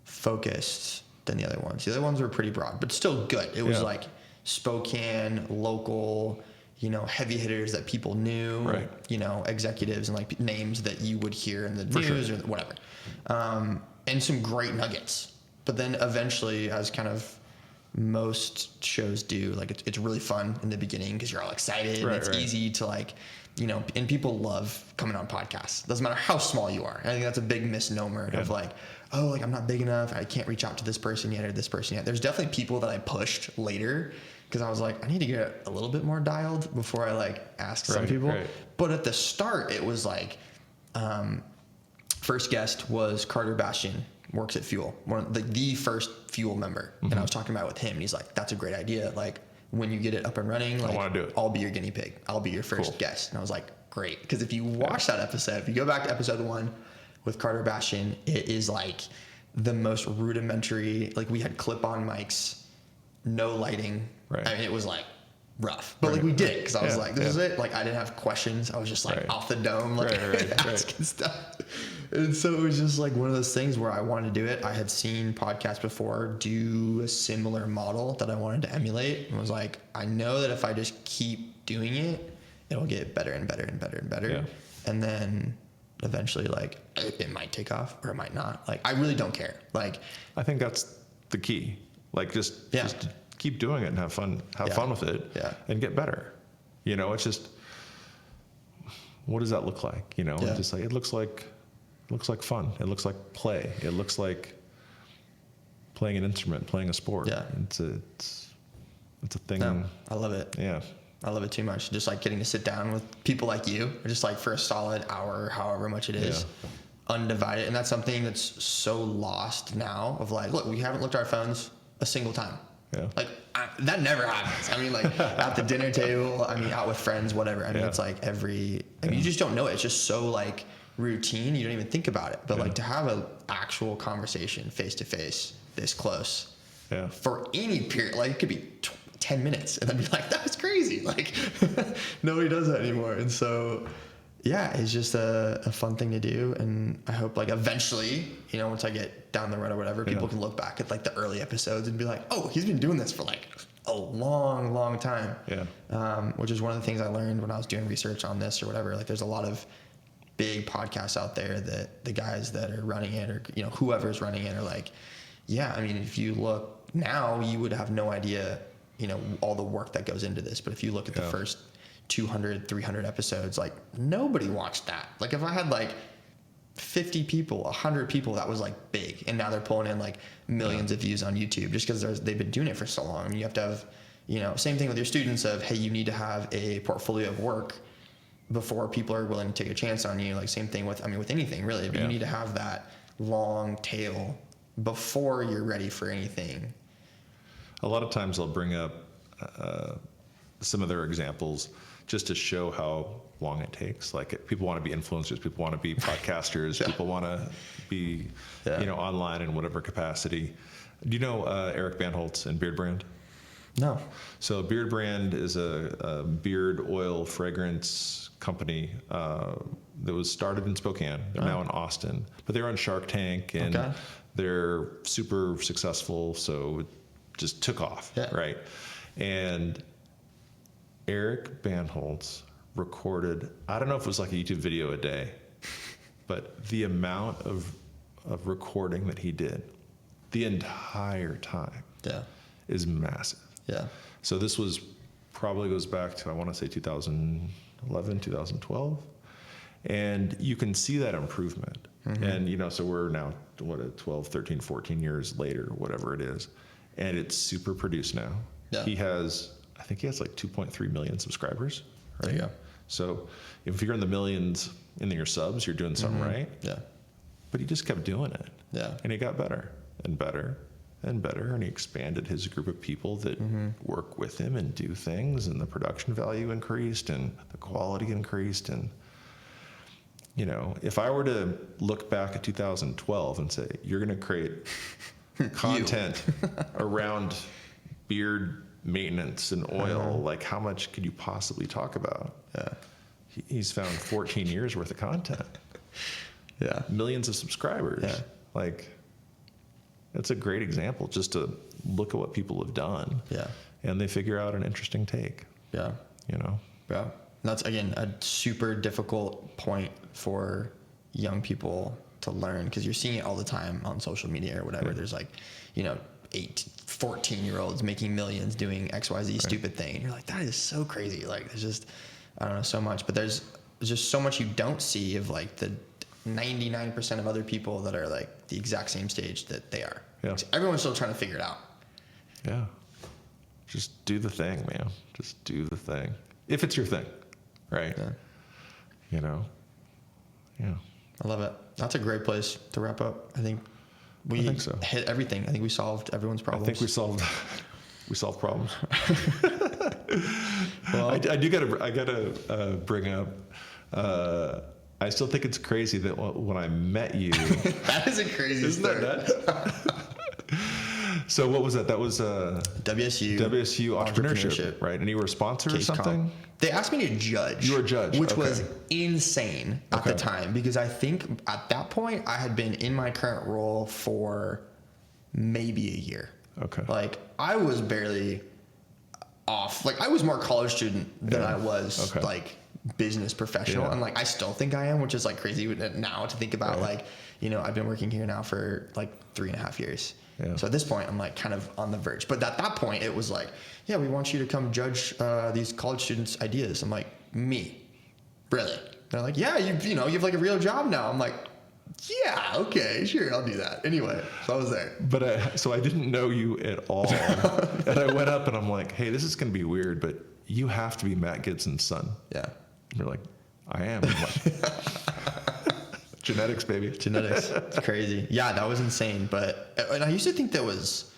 focused than the other ones. The other ones were pretty broad, but still good. It was like Spokane, local, heavy hitters that people knew, right. Executives and like names that you would hear in the news or whatever. And some great nuggets. But then eventually, as kind of most shows do, like it's really fun in the beginning because you're all excited. Right, and it's easy to like, and people love coming on podcasts. Doesn't matter how small you are. I think that's a big misnomer of like, oh, like I'm not big enough. I can't reach out to this person yet or this person yet. There's definitely people that I pushed later because I was like, I need to get a little bit more dialed before I like ask some people. Right. But at the start, it was like, first guest was Carter Bastian, works at Fuel, the first Fuel member. Mm-hmm. And I was talking about it with him, and he's like, that's a great idea. Like, when you get it up and running, like, I want to do it. I'll be your guinea pig. I'll be your first guest. And I was like, great. Because if you watch that episode, if you go back to episode 1 with Carter Bastian, it is like the most rudimentary, like we had clip-on mics, no lighting. Right. I mean, it was like rough, but like we did it because I was like, this is it. Like I didn't have questions. I was just like off the dome, like asking stuff. And so it was just like one of those things where I wanted to do it. I had seen podcasts before do a similar model that I wanted to emulate, and was like, I know that if I just keep doing it, it'll get better and better and better and better. Yeah. And then eventually, like, it might take off or it might not. Like, I really don't care. Like, I think that's the key. Like, just keep doing it and have fun with it, and get better. You know, it's just, what does that look like? You know, it's just like, it looks like fun. It looks like play. It looks like playing an instrument, playing a sport. Yeah. It's a thing. No, I love it. Yeah. I love it too much. Just like getting to sit down with people like you, just like for a solid hour, however much it is, undivided. And that's something that's so lost now of like, look, we haven't looked at our phones a single time. Yeah. Like that never happens. I mean, like at the dinner table, I mean, out with friends, whatever. I mean, it's like you just don't know it. It's just so like routine. You don't even think about it. But like to have an actual conversation face to face this close for any period, like it could be 10 minutes and then be like, that was crazy. Like nobody does that anymore. And so, yeah, it's just a fun thing to do. And I hope like eventually, you know, once I get down the road or whatever, people can look back at like the early episodes and be like, oh, he's been doing this for like a long, long time. Yeah. Which is one of the things I learned when I was doing research on this or whatever. Like there's a lot of big podcasts out there that the guys that are running it or, you know, whoever's running it are like, yeah, I mean, if you look now, you would have no idea, you know, all the work that goes into this. But if you look at the first 200, 300 episodes, like nobody watched that. Like if I had like 50 people, 100 people, that was like big. And now they're pulling in like millions of views on YouTube just because they've been doing it for so long. I mean, you have to have, you know, same thing with your students of, hey, you need to have a portfolio of work before people are willing to take a chance on you. Like same thing with, I mean, with anything really, but you need to have that long tail before you're ready for anything. A lot of times I'll bring up some of their examples just to show how long it takes. Like people want to be influencers, people want to be podcasters, people want to be, you know, online in whatever capacity. Do you know Eric Banholtz and Beard Brand? No. So Beard Brand is a beard oil fragrance company that was started in Spokane. They're now in Austin, but they're on Shark Tank and they're super successful. So it just took off, right? And Eric Banholtz recorded, I don't know if it was like a YouTube video a day, but the amount of recording that he did the entire time is massive. Yeah. So this was probably goes back to, I want to say 2011, 2012. And you can see that improvement. Mm-hmm. And, you know, so we're now, 12, 13, 14 years later, whatever it is. And it's super produced now. Yeah. I think he has like 2.3 million subscribers. Right? There you go. So if you're in the millions in your subs, you're doing something right. Yeah. But he just kept doing it. Yeah. And he got better and better and better. And he expanded his group of people that work with him and do things. And the production value increased and the quality increased. And, you know, if I were to look back at 2012 and say, you're going to create content around beard maintenance and oil, like how much could you possibly talk about? Yeah. He's found 14 years worth of content. Yeah. Millions of subscribers. Yeah. Like, it's a great example just to look at what people have done. Yeah. And they figure out an interesting take. Yeah. You know? Yeah. That's, again, a super difficult point for young people to learn because you're seeing it all the time on social media or whatever. Yeah. There's like, you know, 14-year-olds making millions doing XYZ stupid thing. And you're like, that is so crazy. Like, there's just, I don't know, so much. But there's just so much you don't see of like the 99% of other people that are like the exact same stage that they are. Yeah. Everyone's still trying to figure it out. Yeah. Just do the thing, man. Just do the thing. If it's your thing, right? Yeah. You know? Yeah. I love it. That's a great place to wrap up. I think so. Hit everything. I think we solved everyone's problems. I think we solved problems. Well, I gotta bring up. I still think it's crazy that when I met you, that is a crazy isn't story. That So what was that? That was WSU entrepreneurship, right? And you were a sponsor or something? Comp. They asked me to judge. You were a judge, which was insane at the time, because I think at that point I had been in my current role for maybe a year. Okay. Like I was barely off. Like I was more college student than I was like business professional, and like I still think I am, which is like crazy now to think about. Like, you know, I've been working here now for like 3.5 years. Yeah. So at this point, I'm like kind of on the verge. But at that point, it was like, yeah, we want you to come judge these college students' ideas. I'm like, me? Really? They're like, yeah, you have like a real job now. I'm like, yeah, okay, sure, I'll do that. Anyway, so I was there. But I didn't know you at all. And I went up and I'm like, hey, this is going to be weird, but you have to be Matt Gibson's son. Yeah. And you're like, I am. I'm like, genetics, baby. Genetics. It's crazy. Yeah, that was insane. And I used to think that was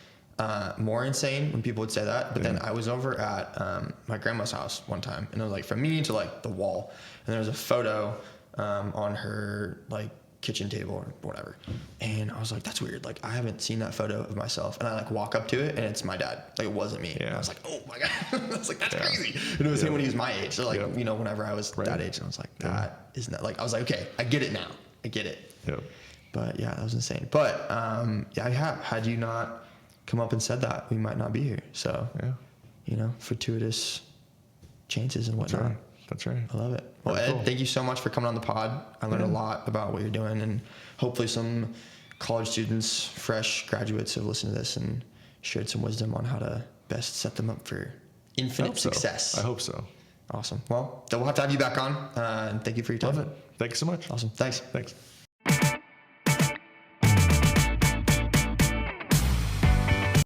more insane when people would say that. But then I was over at my grandma's house one time, and it was like from me to like the wall, and there was a photo on her like kitchen table or whatever, and I was like, that's weird, like I haven't seen that photo of myself, and I like walk up to it and it's my dad, like it wasn't me. And I was like, oh my god. I was like, that's crazy. And it was him when he was my age, so like you know, whenever I was that age, and I was like, that isn't that, like I was like, okay, I get it now, I get it. But yeah, that was insane. But had you not come up and said that, we might not be here. So you know, fortuitous chances and whatnot. That's right. I love it. Well, Ed, thank you so much for coming on the pod. I learned a lot about what you're doing, and hopefully some college students, fresh graduates, have listened to this and shared some wisdom on how to best set them up for infinite success. I hope so. Awesome. Well, then we'll have to have you back on, and thank you for your time. Love it. Thank you so much. Awesome. Thanks. Thanks.